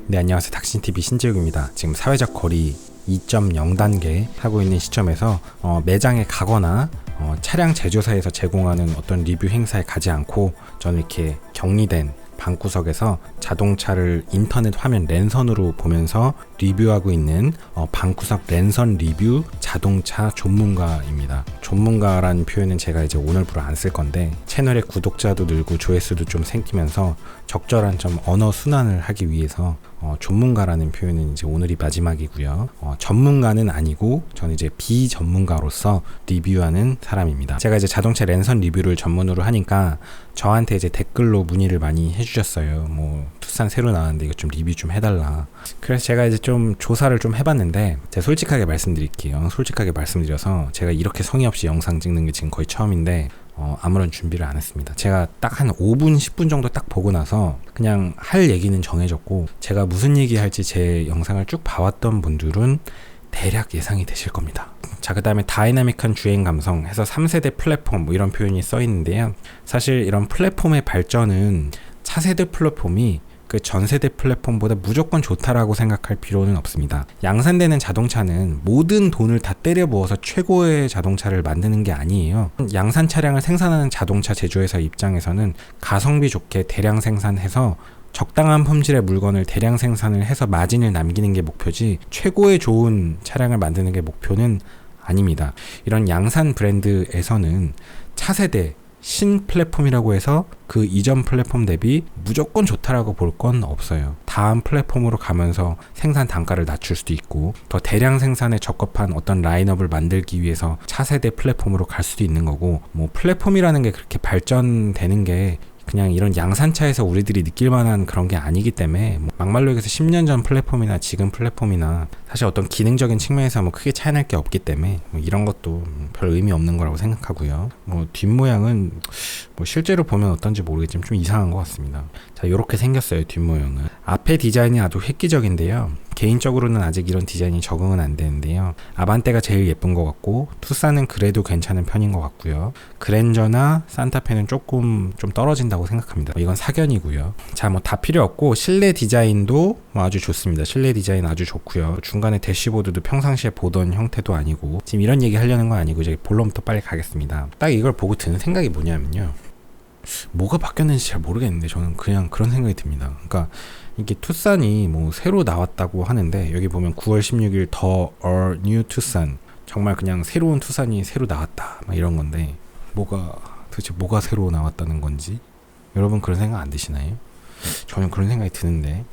네, 안녕하세요. 닥신TV 신재욱입니다. 지금 사회적 거리 2.0단계 하고 있는 시점에서 매장에 가거나 차량 제조사에서 제공하는 어떤 리뷰 행사에 가지 않고 저는 이렇게 격리된 방구석에서 자동차를 인터넷 화면 랜선으로 보면서 리뷰하고 있는 방구석 랜선 리뷰 자동차 전문가입니다. 전문가라는 표현은 제가 이제 오늘부로 안 쓸 건데, 채널의 구독자도 늘고 조회수도 좀 생기면서 적절한 좀 언어 순환을 하기 위해서 전문가라는 표현은 이제 오늘이 마지막이고요. 전문가는 아니고 저는 이제 비전문가로서 리뷰하는 사람입니다. 제가 이제 자동차 랜선 리뷰를 전문으로 하니까 저한테 이제 댓글로 문의를 많이 해주셨어요. 뭐 투싼 새로 나왔는데 이거 좀 리뷰 좀 해달라. 그래서 제가 이제 좀 조사를 좀 해봤는데, 제가 솔직하게 말씀드릴게요. 솔직하게 말씀드려서 제가 이렇게 성의 없이 영상 찍는 게 지금 거의 처음인데 아무런 준비를 안 했습니다. 제가 딱 한 5분 10분 정도 딱 보고 나서 그냥 할 얘기는 정해졌고, 제가 무슨 얘기 할지 제 영상을 쭉 봐왔던 분들은 대략 예상이 되실 겁니다. 자, 그 다음에 다이나믹한 주행 감성 해서 3세대 플랫폼 뭐 이런 표현이 써 있는데요. 사실 이런 플랫폼의 발전은 차세대 플랫폼이 그 전세대 플랫폼보다 무조건 좋다라고 생각할 필요는 없습니다. 양산되는 자동차는 모든 돈을 다 때려 부어서 최고의 자동차를 만드는 게 아니에요. 양산 차량을 생산하는 자동차 제조회사 입장에서는 가성비 좋게 대량 생산해서 적당한 품질의 물건을 대량 생산을 해서 마진을 남기는 게 목표지, 최고의 좋은 차량을 만드는 게 목표는 아닙니다. 이런 양산 브랜드에서는 차세대 신 플랫폼이라고 해서 그 이전 플랫폼 대비 무조건 좋다라고 볼 건 없어요. 다음 플랫폼으로 가면서 생산 단가를 낮출 수도 있고, 더 대량 생산에 적합한 어떤 라인업을 만들기 위해서 차세대 플랫폼으로 갈 수도 있는 거고, 뭐 플랫폼이라는 게 그렇게 발전되는 게 그냥 이런 양산차에서 우리들이 느낄 만한 그런 게 아니기 때문에, 막말로 얘기해서 10년 전 플랫폼이나 지금 플랫폼이나 사실 어떤 기능적인 측면에서 뭐 크게 차이 날 게 없기 때문에 이런 것도 별 의미 없는 거라고 생각하고요. 뭐 뒷모양은 뭐 실제로 보면 어떤지 모르겠지만 좀 이상한 것 같습니다. 자, 요렇게 생겼어요. 뒷모양은. 앞에 디자인이 아주 획기적인데요. 개인적으로는 아직 이런 디자인이 적응은 안 되는데요. 아반떼가 제일 예쁜 것 같고, 투싼은 그래도 괜찮은 편인 것 같고요. 그랜저나 산타페는 조금 좀 떨어진다고 생각합니다. 이건 사견이고요. 자, 뭐 다 필요 없고, 실내 디자인도 뭐 아주 좋습니다. 실내 디자인 아주 좋고요. 중간에 대시보드도 평상시에 보던 형태도 아니고, 지금 이런 얘기 하려는 건 아니고 이제 본론부터 빨리 가겠습니다. 딱 이걸 보고 드는 생각이 뭐냐면요, 뭐가 바뀌었는지 잘 모르겠는데 저는 그냥 그런 생각이 듭니다. 그러니까 이게 투싼이 뭐 새로 나왔다고 하는데, 여기 보면 9월 16일 더 All New Tucson, 정말 그냥 새로운 투싼이 새로 나왔다 막 이런 건데, 도대체 뭐가 새로 나왔다는 건지 여러분 그런 생각 안 드시나요? 저는 그런 생각이 드는데,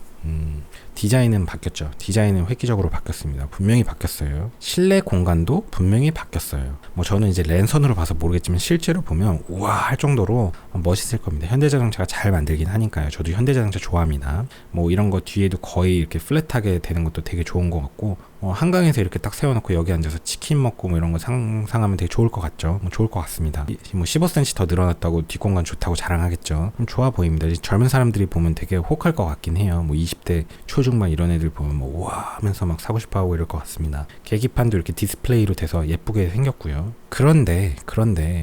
디자인은 바뀌었죠. 디자인은 획기적으로 바뀌었습니다. 분명히 바뀌었어요. 실내 공간도 분명히 바뀌었어요. 뭐 저는 이제 랜선으로 봐서 모르겠지만 실제로 보면 우와 할 정도로 멋있을 겁니다. 현대자동차가 잘 만들긴 하니까요. 저도 현대자동차 좋아합니다. 뭐 이런 거 뒤에도 거의 이렇게 플랫하게 되는 것도 되게 좋은 것 같고, 한강에서 이렇게 딱 세워놓고 여기 앉아서 치킨 먹고 뭐 이런 거 상상하면 되게 좋을 것 같죠. 뭐 좋을 것 같습니다. 뭐 15cm 더 늘어났다고 뒷공간 좋다고 자랑하겠죠. 좀 좋아 보입니다. 젊은 사람들이 보면 되게 혹할 것 같긴 해요. 뭐 20대 초중반 이런 애들 보면 뭐 우와 하면서 막 사고 싶어 하고 이럴 것 같습니다. 계기판도 이렇게 디스플레이로 돼서 예쁘게 생겼고요. 그런데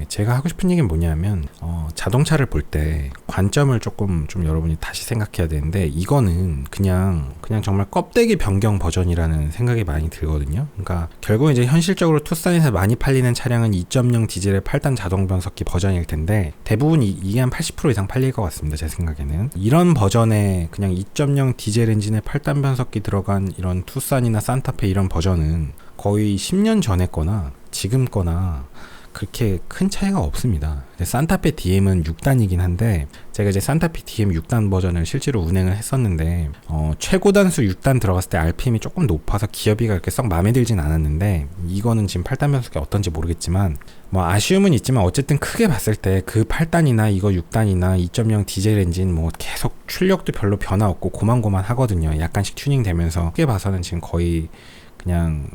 제가 하고 싶은 얘기는 뭐냐면, 자동차를 볼 때 관점을 조금 좀 여러분이 다시 생각해야 되는데, 이거는 그냥 정말 껍데기 변경 버전이라는 생각이 많이 들거든요. 그러니까 결국 이제 현실적으로 투싼에서 많이 팔리는 차량은 2.0 디젤의 8단 자동 변속기 버전일 텐데, 대부분 이게 한 80% 이상 팔릴 것 같습니다. 제 생각에는. 이런 버전의 그냥 2.0 디젤 엔진에 8단 변속기 들어간 이런 투싼이나 산타페 이런 버전은 거의 10년 전에 거나 지금 거나 그렇게 큰 차이가 없습니다. 산타페 DM은 6단이긴 한데, 제가 이제 산타페 DM 6단 버전을 실제로 운행을 했었는데, 최고 단수 6단 들어갔을 때 RPM이 조금 높아서 기어비가 그렇게 썩 마음에 들진 않았는데, 이거는 지금 8단 변속기 어떤지 모르겠지만 뭐 아쉬움은 있지만 어쨌든 크게 봤을 때 그 8단이나 이거 6단이나 2.0 디젤 엔진 뭐 계속 출력도 별로 변화 없고 고만고만 하거든요. 약간씩 튜닝 되면서 크게 봐서는 지금 거의 그냥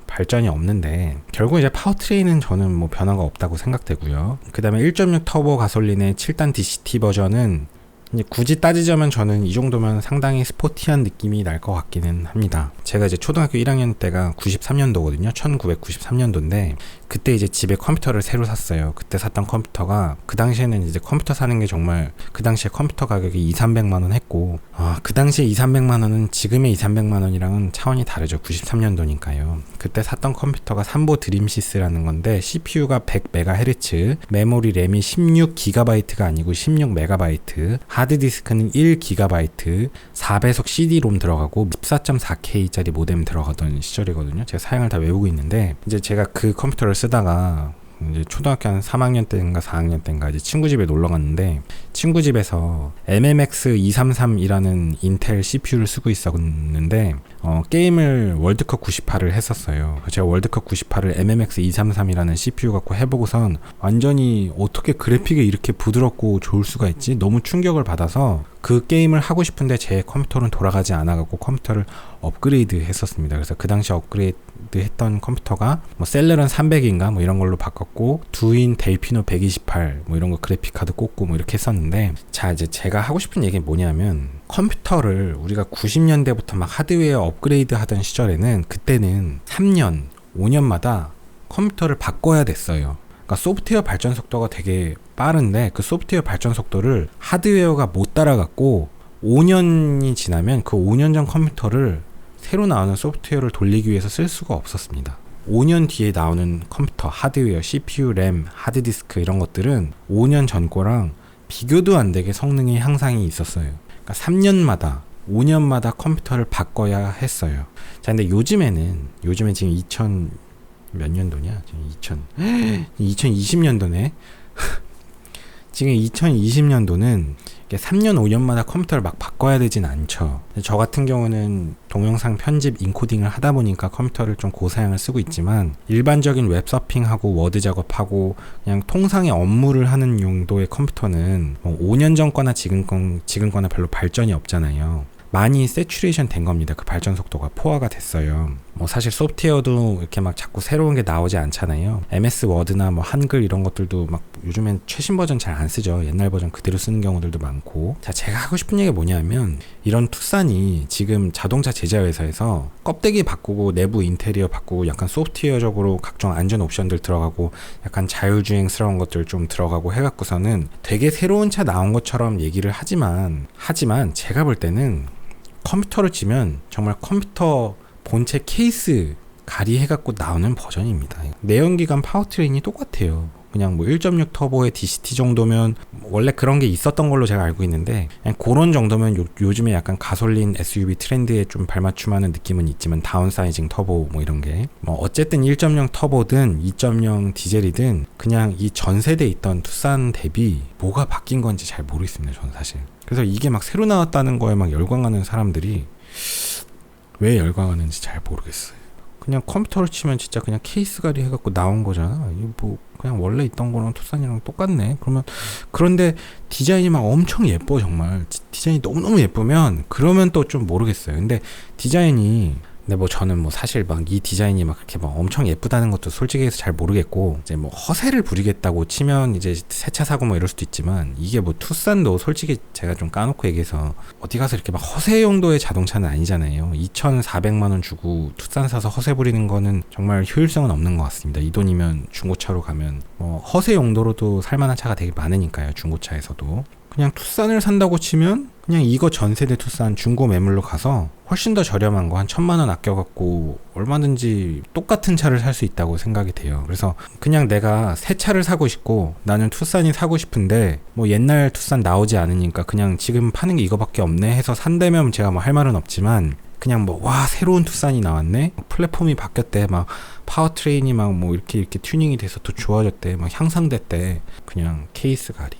발전이 없는데, 결국 이제 파워트레인은 저는 뭐 변화가 없다고 생각되고요. 그 다음에 1.6 터보 가솔린의 7단 DCT 버전은 이제 굳이 따지자면 저는 이 정도면 상당히 스포티한 느낌이 날 것 같기는 합니다. 제가 이제 초등학교 1학년 때가 93년도거든요. 1993년도인데 그때 이제 집에 컴퓨터를 새로 샀어요. 그때 샀던 컴퓨터가 그 당시에는 이제 컴퓨터 사는 게 정말 그 당시에 컴퓨터 가격이 2,300만 원 했고 그 당시에 2,300만 원은 지금의 2,300만 원이랑은 차원이 다르죠. 93년도니까요. 그때 샀던 컴퓨터가 삼보 드림시스라는 건데 CPU가 100MHz, 메모리 램이 16GB가 아니고 16MB, 하드디스크는 1GB, 4배속 CD-롬 들어가고 14.4K짜리 모뎀 들어가던 시절이거든요. 제가 사양을 다 외우고 있는데 이제 제가 그 컴퓨터를 쓰다가 이제 초등학교 한 3학년 때인가 4학년 때인가 이제 친구 집에 놀러 갔는데 친구 집에서 MMX 233이라는 인텔 CPU를 쓰고 있었는데 게임을 월드컵 98을 했었어요. 제가 월드컵 98을 MMX 233이라는 CPU 갖고 해보고선 완전히 어떻게 그래픽이 이렇게 부드럽고 좋을 수가 있지? 너무 충격을 받아서 그 게임을 하고 싶은데 제 컴퓨터는 돌아가지 않아갖고 컴퓨터를 업그레이드 했었습니다. 그래서 그 당시 업그레이드 했던 컴퓨터가 뭐 셀레런 300인가 뭐 이런 걸로 바꿨고 두인 델피노 128 뭐 이런 거 그래픽 카드 꽂고 뭐 이렇게 했었는데 자 이제 제가 하고 싶은 얘기는 뭐냐면 컴퓨터를 우리가 90년대부터 막 하드웨어 업그레이드 하던 시절에는 그때는 3년 5년마다 컴퓨터를 바꿔야 됐어요. 그러니까 소프트웨어 발전 속도가 되게 빠른데 그 소프트웨어 발전 속도를 하드웨어가 못 따라갔고 5년이 지나면 그 5년 전 컴퓨터를 새로 나오는 소프트웨어를 돌리기 위해서 쓸 수가 없었습니다. 5년 뒤에 나오는 컴퓨터, 하드웨어, CPU, 램, 하드디스크 이런 것들은 5년 전 거랑 비교도 안 되게 성능의 향상이 있었어요. 그러니까 3년마다 5년마다 컴퓨터를 바꿔야 했어요. 자, 근데 요즘엔 지금 2000 몇 년도냐? 지금 2020년도네. 지금 2020년도는 3년 5년마다 컴퓨터를 막 바꿔야 되진 않죠. 저 같은 경우는 동영상 편집 인코딩을 하다 보니까 컴퓨터를 좀 고사양을 쓰고 있지만 일반적인 웹서핑하고 워드 작업하고 그냥 통상의 업무를 하는 용도의 컴퓨터는 뭐 5년 전 거나 지금 거나 별로 발전이 없잖아요. 많이 세츄레이션 된 겁니다. 그 발전 속도가 포화가 됐어요. 뭐 사실 소프트웨어도 이렇게 막 자꾸 새로운 게 나오지 않잖아요. MS 워드나 뭐 한글 이런 것들도 막 요즘엔 최신 버전 잘 안 쓰죠. 옛날 버전 그대로 쓰는 경우들도 많고. 자, 제가 하고 싶은 얘기가 뭐냐면 이런 투싼이 지금 자동차 제작 회사에서 껍데기 바꾸고 내부 인테리어 바꾸고 약간 소프트웨어적으로 각종 안전 옵션들 들어가고 약간 자율주행스러운 것들 좀 들어가고 해갖고서는 되게 새로운 차 나온 것처럼 얘기를 하지만 제가 볼 때는 컴퓨터를 치면 정말 컴퓨터 본체 케이스 가리해갖고 나오는 버전입니다. 내연기관 파워트레인이 똑같아요. 그냥 뭐 1.6 터보의 DCT 정도면 원래 그런 게 있었던 걸로 제가 알고 있는데 그냥 그런 정도면 요즘에 약간 가솔린 SUV 트렌드에 좀 발맞춤하는 느낌은 있지만 다운사이징 터보 뭐 이런 게 뭐 어쨌든 1.0 터보든 2.0 디젤이든 그냥 이 전 세대에 있던 투싼 대비 뭐가 바뀐 건지 잘 모르겠습니다. 저는 사실. 그래서 이게 막 새로 나왔다는 거에 막 열광하는 사람들이 왜 열광하는지 잘 모르겠어요. 그냥 컴퓨터를 치면 진짜 그냥 케이스 가리 해갖고 나온 거잖아. 이거 뭐 그냥 원래 있던 거랑 투싼이랑 똑같네. 그런데 디자인이 막 엄청 예뻐. 정말 디자인이 너무너무 예쁘면 그러면 또 좀 모르겠어요. 근데 뭐 저는 뭐 사실 막 이 디자인이 막 그렇게 막 엄청 예쁘다는 것도 솔직히 해서 잘 모르겠고 이제 뭐 허세를 부리겠다고 치면 이제 새 차 사고 뭐 이럴 수도 있지만 이게 뭐 투싼도 솔직히 제가 좀 까놓고 얘기해서 어디 가서 이렇게 막 허세 용도의 자동차는 아니잖아요. 2,400만 원 주고 투싼 사서 허세 부리는 거는 정말 효율성은 없는 것 같습니다. 이 돈이면 중고차로 가면 뭐 허세 용도로도 살만한 차가 되게 많으니까요. 중고차에서도. 그냥 투싼을 산다고 치면 그냥 이거 전세대 투싼 중고 매물로 가서 훨씬 더 저렴한 거 한 1,000만 원 아껴갖고 얼마든지 똑같은 차를 살 수 있다고 생각이 돼요. 그래서 그냥 내가 새 차를 사고 싶고 나는 투싼이 사고 싶은데 뭐 옛날 투싼 나오지 않으니까 그냥 지금 파는 게 이거밖에 없네 해서 산다면 제가 뭐 할 말은 없지만 그냥 뭐 와 새로운 투싼이 나왔네 플랫폼이 바뀌었대 막 파워트레인이 막 뭐 이렇게 튜닝이 돼서 더 좋아졌대 막 향상됐대 그냥 케이스 가리.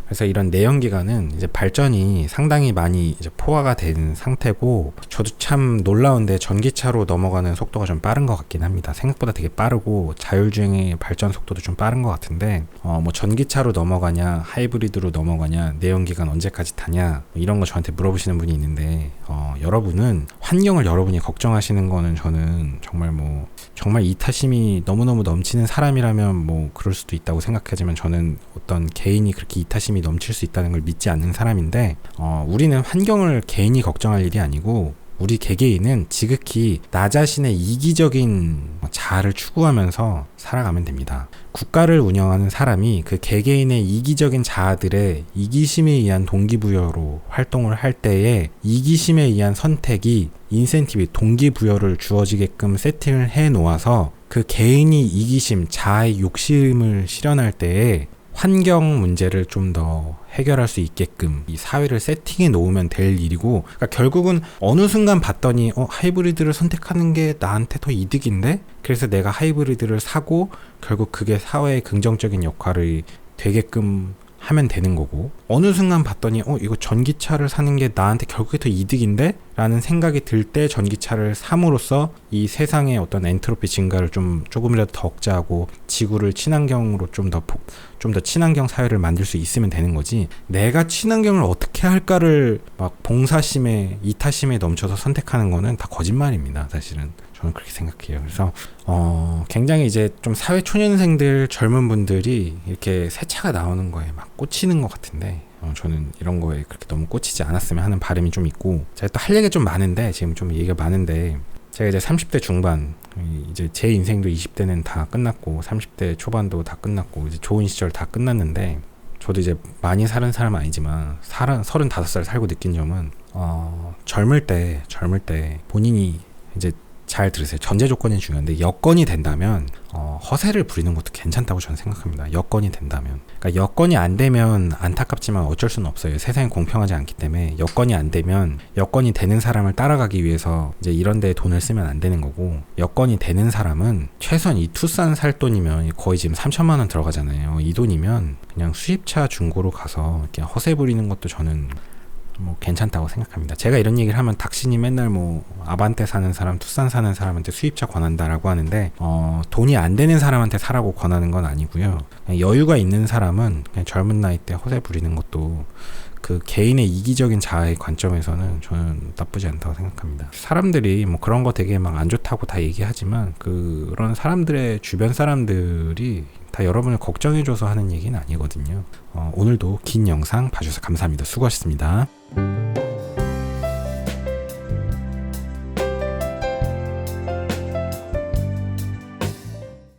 그래서 이런 내연기관은 이제 발전이 상당히 많이 이제 포화가 된 상태고 저도 참 놀라운데 전기차로 넘어가는 속도가 좀 빠른 것 같긴 합니다. 생각보다 되게 빠르고 자율주행의 발전 속도도 좀 빠른 것 같은데 뭐 전기차로 넘어가냐 하이브리드로 넘어가냐 내연기관 언제까지 타냐 이런 거 저한테 물어보시는 분이 있는데 여러분은 환경을 여러분이 걱정하시는 거는 저는 정말 이타심이 너무너무 넘치는 사람이라면 뭐 그럴 수도 있다고 생각하지만 저는 어떤 개인이 그렇게 이타심이 넘칠 수 있다는 걸 믿지 않는 사람인데 우리는 환경을 개인이 걱정할 일이 아니고 우리 개개인은 지극히 나 자신의 이기적인 자아를 추구하면서 살아가면 됩니다. 국가를 운영하는 사람이 그 개개인의 이기적인 자아들의 이기심에 의한 동기부여로 활동을 할 때에 이기심에 의한 선택이 인센티브, 동기부여를 주어지게끔 세팅을 해 놓아서 그 개인이 이기심, 자아의 욕심을 실현할 때에 환경 문제를 좀 더 해결할 수 있게끔 이 사회를 세팅해 놓으면 될 일이고, 그러니까 결국은 어느 순간 봤더니 하이브리드를 선택하는 게 나한테 더 이득인데, 그래서 내가 하이브리드를 사고 결국 그게 사회에 긍정적인 역할을 되게끔 하면 되는 거고, 어느 순간 봤더니 이거 전기차를 사는 게 나한테 결국에 더 이득인데? 라는 생각이 들 때 전기차를 삼으로써 이 세상의 어떤 엔트로피 증가를 조금이라도 더 억제하고 지구를 친환경으로 좀 더 친환경 사회를 만들 수 있으면 되는 거지, 내가 친환경을 어떻게 할까를 막 봉사심에 이타심에 넘쳐서 선택하는 거는 다 거짓말입니다. 사실은 저는 그렇게 생각해요. 그래서 굉장히 이제 좀 사회 초년생들, 젊은 분들이 이렇게 새 차가 나오는 거에 막 꽂히는 것 같은데, 저는 이런 거에 그렇게 너무 꽂히지 않았으면 하는 바람이 좀 있고, 제가 또 할 얘기가 좀 많은데, 지금 좀 얘기가 많은데, 제가 이제 30대 중반, 이제 제 인생도 20대는 다 끝났고 30대 초반도 다 끝났고 이제 좋은 시절 다 끝났는데, 저도 이제 많이 사는 사람은 아니지만 35살 살고 느낀 점은 젊을 때 본인이 이제 잘 들으세요. 전제 조건이 중요한데, 여건이 된다면 허세를 부리는 것도 괜찮다고 저는 생각합니다. 여건이 된다면. 그러니까 여건이 안 되면 안타깝지만 어쩔 수는 없어요. 세상이 공평하지 않기 때문에 여건이 안 되면 여건이 되는 사람을 따라가기 위해서 이제 이런 데에 돈을 쓰면 안 되는 거고, 여건이 되는 사람은 최소한 이 투싼 살 돈이면 거의 지금 3천만 원 들어가잖아요. 이 돈이면 그냥 수입차 중고로 가서 이렇게 허세 부리는 것도 저는 괜찮다고 생각합니다. 제가 이런 얘기를 하면 닥신이 맨날 아반떼 사는 사람, 투싼 사는 사람한테 수입차 권한다라고 하는데, 돈이 안 되는 사람한테 사라고 권하는 건 아니고요. 그냥 여유가 있는 사람은 그냥 젊은 나이 때 허세 부리는 것도 그 개인의 이기적인 자아의 관점에서는 저는 나쁘지 않다고 생각합니다. 사람들이 그런 거 되게 막 안 좋다고 다 얘기하지만, 그런 사람들의 주변 사람들이 다 여러분을 걱정해줘서 하는 얘기는 아니거든요. 오늘도 긴 영상 봐주셔서 감사합니다. 수고하셨습니다.